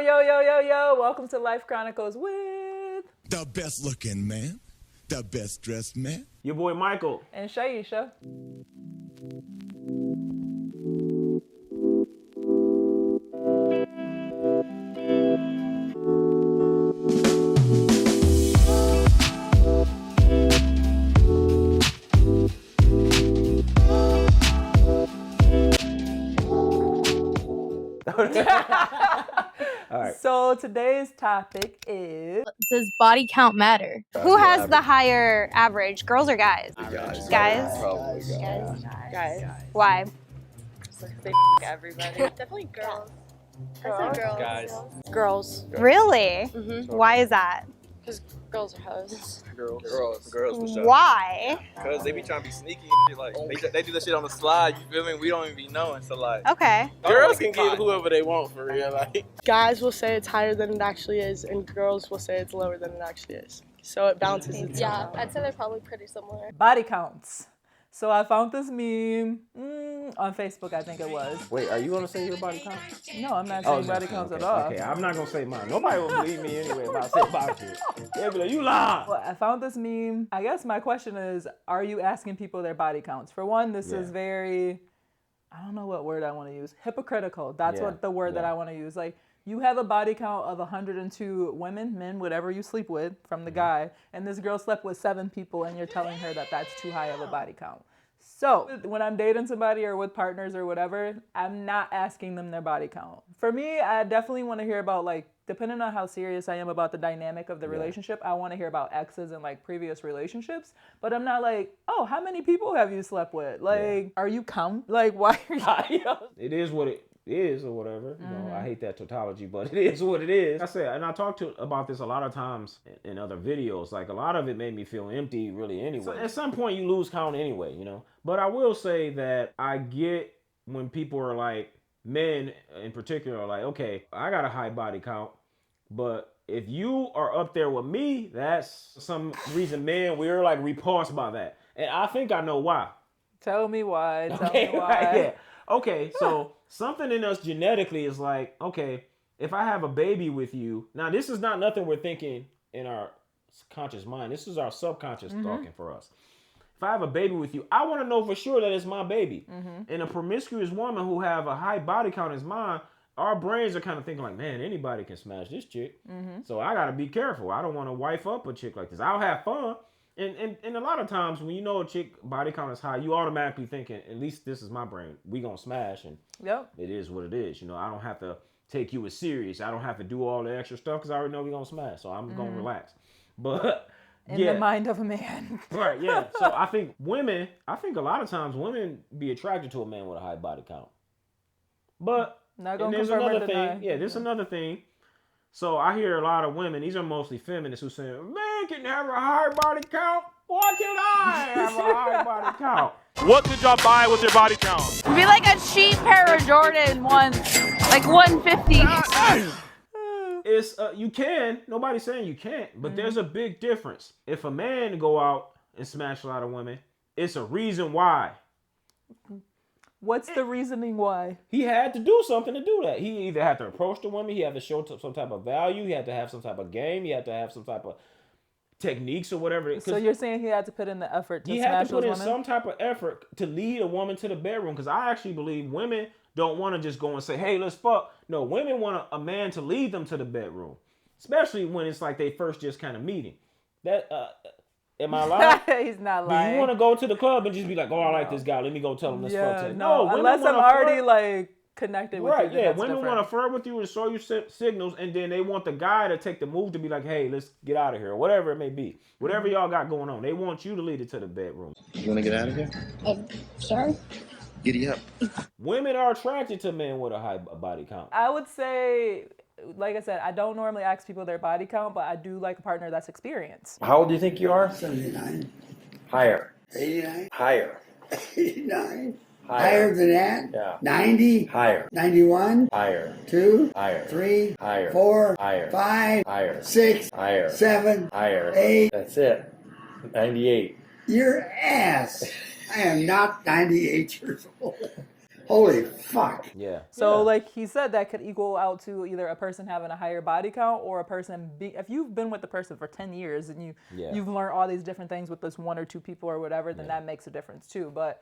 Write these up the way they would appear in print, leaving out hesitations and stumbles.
Yo. Welcome to Life Chronicles with the best looking man, the best dressed man. Your boy Michael. And Shyeasha. All right. So today's topic is... Does body count matter? Who has the higher average, girls or guys? Guys. Guys? Probably Guys. Why? They everybody. Definitely girls. Girls. Guys. Girls. Really? Mm-hmm. Why is that? Because girls are hoes. Girls for sure. Why? Because they be trying to be sneaky and shit. Like, they do that shit on the slide, you feel me? We don't even be knowing. So, like, Okay. girls can get whoever they want for real. Like, Guys will say it's higher than it actually is, and girls will say it's lower than it actually is. So it balances itself Yeah, out. I'd say they're probably pretty similar. body counts. So I found this meme on Facebook, I think it was. Wait, are you gonna say your body count? No, I'm not saying body counts at all. Okay, I'm not gonna say mine. Nobody will believe me anyway if I say body count. They'll be like, you lie. Well, I found this meme. I guess my question is, are you asking people their body counts? For one, this is very, I don't know what word I want to use. Hypocritical. That's what the word that I want to use. Like, you have a body count of 102 women, men, whatever you sleep with, from the guy, and this girl slept with 7 people, and you're telling her that that's too high of a body count. So when I'm dating somebody or with partners or whatever, I'm not asking them their body count. For me, I definitely want to hear about, like, depending on how serious I am about the dynamic of the relationship, I want to hear about exes and, like, previous relationships. But I'm not like, oh, how many people have you slept with? Like, are you Like, why are you... It is what it is or whatever. You know, I hate that tautology, but it is what it is. I said, and I talked about this a lot of times in other videos. Like, a lot of it made me feel empty really anyway. So at some point you lose count anyway, you know. But I will say that I get when people are like, men in particular are like, okay, I got a high body count, but if you are up there with me, that's some reason, man, we're like repulsed by that. And I think I know why. Tell me why. Tell Okay, me why. yeah. Okay, so something in us genetically is like, okay, if I have a baby with you, now this is not nothing we're thinking in our conscious mind. This is our subconscious talking for us. If I have a baby with you, I want to know for sure that it's my baby. And a promiscuous woman who have a high body count as mine, our brains are kind of thinking like, man, anybody can smash this chick. So I got to be careful. I don't want to wife up a chick like this. I'll have fun. And a lot of times when you know a chick body count is high, you automatically thinking, at least this is my brain. We gonna smash, and it is what it is. You know, I don't have to take you as serious. I don't have to do all the extra stuff because I already know we gonna smash. So I'm gonna relax. But in the mind of a man. Right, yeah. So I think a lot of times women be attracted to a man with a high body count. But there's another thing. Yeah, there's another thing. So I hear a lot of women, these are mostly feminists, who say, man can have a high body count. Why can't I have a high body count? What could y'all buy with your body count? It'd be like a cheap pair of Jordan ones, like 150. It's you can. Nobody's saying you can't, but there's a big difference. If a man go out and smash a lot of women, it's a reason why. What's the reasoning why? He had to do something to do that. He either had to approach the woman, he had to show some type of value, he had to have some type of game, he had to have some type of techniques or whatever. So you're saying he had to put in the effort to he smash had to put in women? some type of effort to lead a woman to the bedroom, because I actually believe women don't want to just go and say, hey, let's fuck. No, women want a man to lead them to the bedroom, especially when it's like they first just kind of meeting. That am I lying? He's not lying. Do you want to go to the club and just be like, oh, I like this guy, let me go tell him let's fuck today? No, unless I'm already like connected with you. Right, yeah. Women different. want to flirt with you and show you signals, and then they want the guy to take the move to be like, hey, let's get out of here, or whatever it may be. Whatever y'all got going on, they want you to lead it to the bedroom. you want to get out of here? Sure. Giddy up. Women are attracted to men with a high body count. I would say, like I said, I don't normally ask people their body count, but I do like a partner that's experienced. How old do you think you are? 79. Higher. 89. Higher. 89. Higher than that? Yeah. 90. Higher. 91. Higher. 2. Higher. 3. Higher. 4. Higher. 5. Higher. 6. Higher. 7. Higher. 8. That's it. 98. Your ass. I am not 98 years old. Holy fuck. Yeah. So like he said, that could equal out to either a person having a higher body count or a person if you've been with the person for 10 years and you've learned all these different things with this one or two people or whatever, then that makes a difference too. But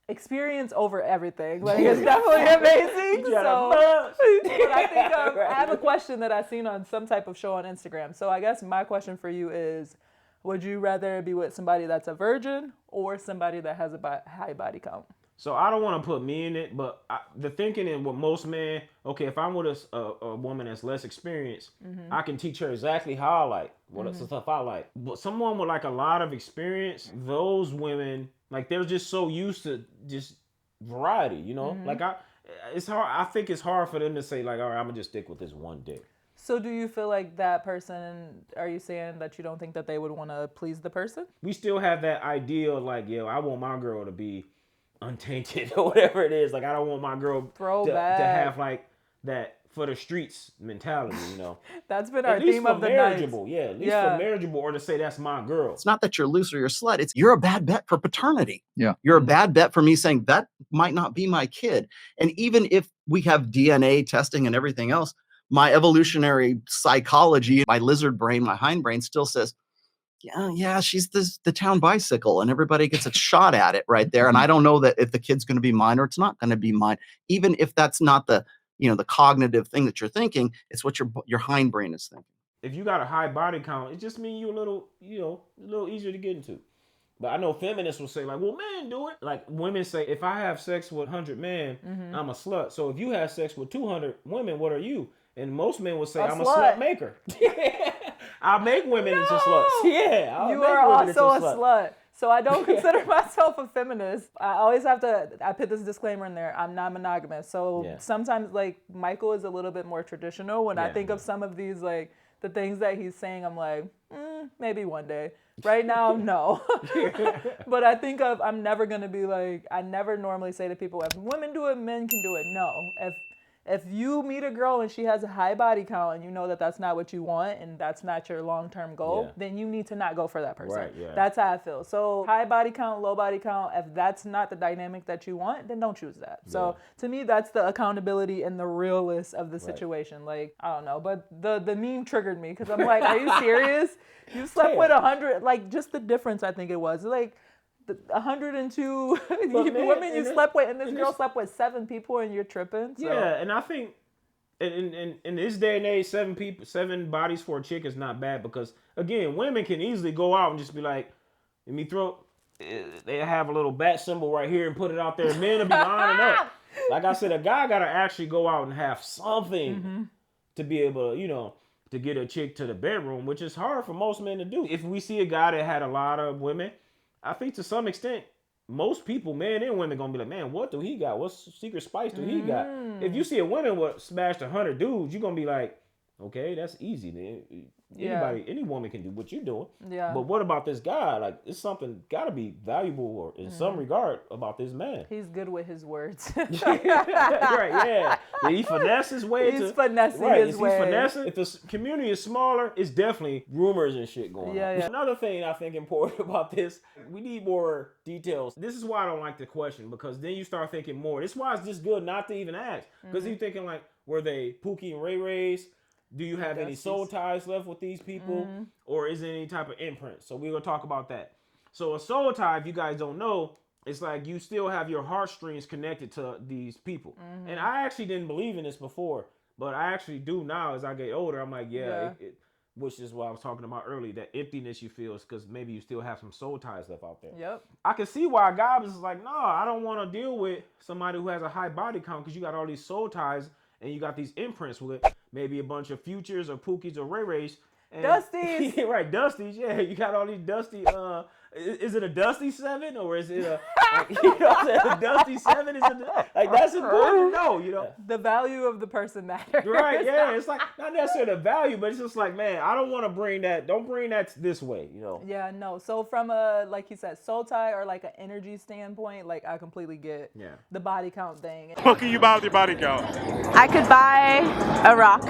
experience over everything. Like it's definitely amazing. So but I think I have a question that I've seen on some type of show on Instagram. So I guess my question for you is, would you rather be with somebody that's a virgin or somebody that has a high body count? So I don't want to put me in it, but the thinking in with most men, okay, if I'm with a woman that's less experienced, I can teach her exactly how I like, what stuff I like. But someone with like a lot of experience, those women, like they're just so used to just variety, you know? Like it's hard. I think it's hard for them to say like, all right, I'm gonna just stick with this one dick. So do you feel like that person, are you saying that you don't think that they would want to please the person? We still have that idea of like, I want my girl to be untainted or whatever it is. Like I don't want my girl to have like that for the streets mentality, you know. That's been our theme of the night. At least for marriageable, or to say that's my girl. It's not that you're loose or you're a slut. It's you're a bad bet for paternity. Yeah. You're a bad bet for me saying that might not be my kid. And even if we have DNA testing and everything else, my evolutionary psychology, my lizard brain, my hindbrain still says, yeah, she's the town bicycle, and everybody gets a shot at it right there. And I don't know that if the kid's going to be mine or it's not going to be mine, even if that's not the cognitive thing that you're thinking, it's what your hindbrain is thinking. If you got a high body count, it just means you a little easier to get into. But I know feminists will say like, well, men do it. Like women say, if I have sex with 100 men, I'm a slut. So if you have sex with 200 women, what are you? And most men will say, I'm a slut maker. I make women into sluts. Yeah, you are also a slut. So I don't consider myself a feminist. I put this disclaimer in there. I'm not monogamous. So sometimes like Michael is a little bit more traditional. When I think of some of these, like the things that he's saying, I'm like, maybe one day. Right now, no. But I think I'm never going to be like, I never normally say to people, if women do it, men can do it. No. If you meet a girl and she has a high body count and you know that that's not what you want and that's not your long-term goal, then you need to not go for that person. Right, yeah. That's how I feel. So high body count, low body count, if that's not the dynamic that you want, then don't choose that. So to me, that's the accountability and the realness of the situation. Like, I don't know, but the meme triggered me because I'm like, are you serious? You slept with 100, like just the difference I think it was. Like, 102 women you slept with, and this girl slept with 7 people, and you're tripping. So. Yeah, and I think in this day and age, 7 bodies for a chick is not bad because again, women can easily go out and just be like, let me throw. They have a little bat symbol right here and put it out there. And men will be lining up. Like I said, a guy gotta actually go out and have something to be able to, to get a chick to the bedroom, which is hard for most men to do. If we see a guy that had a lot of women, I think to some extent, most people, men and women, gonna be like, man, what do he got? What secret spice do he got? If you see a woman with smashed 100 dudes, you're gonna be like, okay, that's easy, man. Any woman can do what you're doing. Yeah. But what about this guy? Like, it's something gotta be valuable or in some regard about this man. He's good with his words. Right, yeah. Did he finesse his way? He's finessing his way. Finessing? If the community is smaller, it's definitely rumors and shit going on. Yeah. Another thing I think important about this, we need more details. This is why I don't like the question, because then you start thinking more. This is why it's just good not to even ask. Because you're thinking like, were they Pookie and Ray Rays? Do you have any soul ties left with these people? Or is there any type of imprint? So we're going to talk about that. So a soul tie, if you guys don't know, it's like you still have your heartstrings connected to these people. And I actually didn't believe in this before, but I actually do now as I get older. I'm like, which is what I was talking about earlier, that emptiness you feel is because maybe you still have some soul ties left out there. Yep. I can see why a guy was like, no, I don't want to deal with somebody who has a high body count because you got all these soul ties and you got these imprints with maybe a bunch of Futures or Pookies or Ray Rays. Dusties. Right, Dusties. Yeah, you got all these Dusty. Is it a Dusty 7 or is it a a Dusty 7? Is it like that's important to know, The value of the person matters. Right, yeah. It's like not necessarily the value, but it's just like, man, I don't want to bring that. Don't bring that this way, Yeah, no. So from a, like you said, soul tie or like an energy standpoint, like I completely get the body count thing. What can you buy with your body count? I could buy a rock.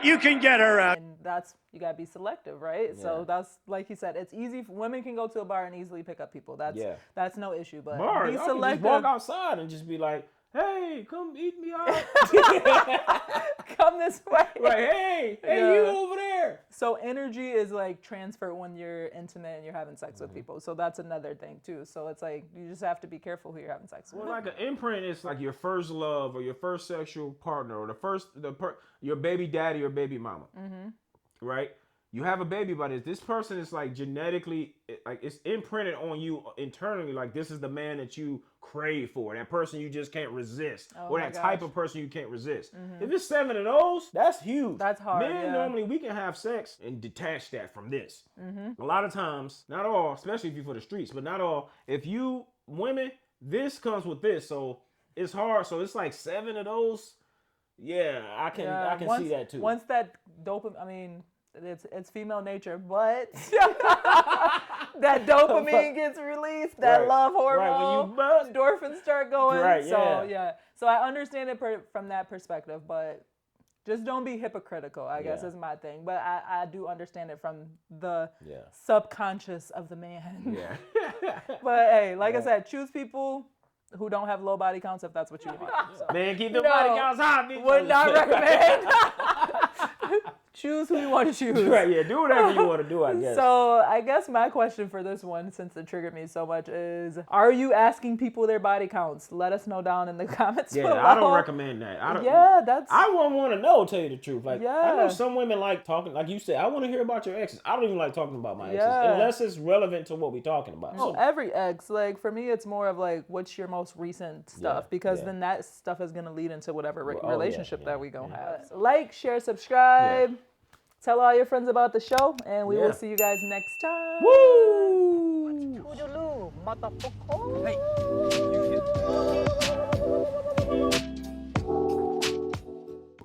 You can get her out. And that's, you gotta be selective, right? Yeah. So that's, like you said, it's easy. Women can go to a bar and easily pick up people. That's no issue. But bar, be selective. Just walk outside and just be like, hey, come eat me out. Come this way. Right, hey, you over there. So energy is like transferred when you're intimate and you're having sex with people. So that's another thing too. So it's like you just have to be careful who you're having sex with. Well, like an imprint is like your first love or your first sexual partner or your baby daddy or baby mama, right? You have a baby by this person is like genetically, like it's imprinted on you internally. Like this is the man that you crave for, that person you just can't resist, or that type of person you can't resist. If it's 7 of those, that's huge. That's hard. Men normally we can have sex and detach that from this. A lot of times, not all, especially if you're for the streets, but not all. If you women, this comes with this, so it's hard. So it's like 7 of those. Yeah, I can see that too. Once that dopamine, I mean. It's female nature, but that dopamine gets released, that love hormone, endorphins start going. So I understand it from that perspective, but just don't be hypocritical, I guess is my thing. But I do understand it from the subconscious of the man. But hey, like I said, choose people who don't have low body counts if that's what you want. So, man, keep the body counts high. Would not recommend. Choose who you want to choose. Right, yeah, do whatever you want to do, I guess. So I guess my question for this one, since it triggered me so much, is are you asking people their body counts? Let us know down in the comments below. I don't recommend that. I wouldn't want to know, tell you the truth. Like, I know some women like talking, like you said, I want to hear about your exes. I don't even like talking about my exes, unless it's relevant to what we're talking about. Oh, every ex. Like, for me, it's more of like, what's your most recent stuff? Because then that stuff is going to lead into whatever relationship that we going to have. So like, share, subscribe. Tell all your friends about the show, and we will see you guys next time. Woo! Toodaloo, motherfucker. Hey.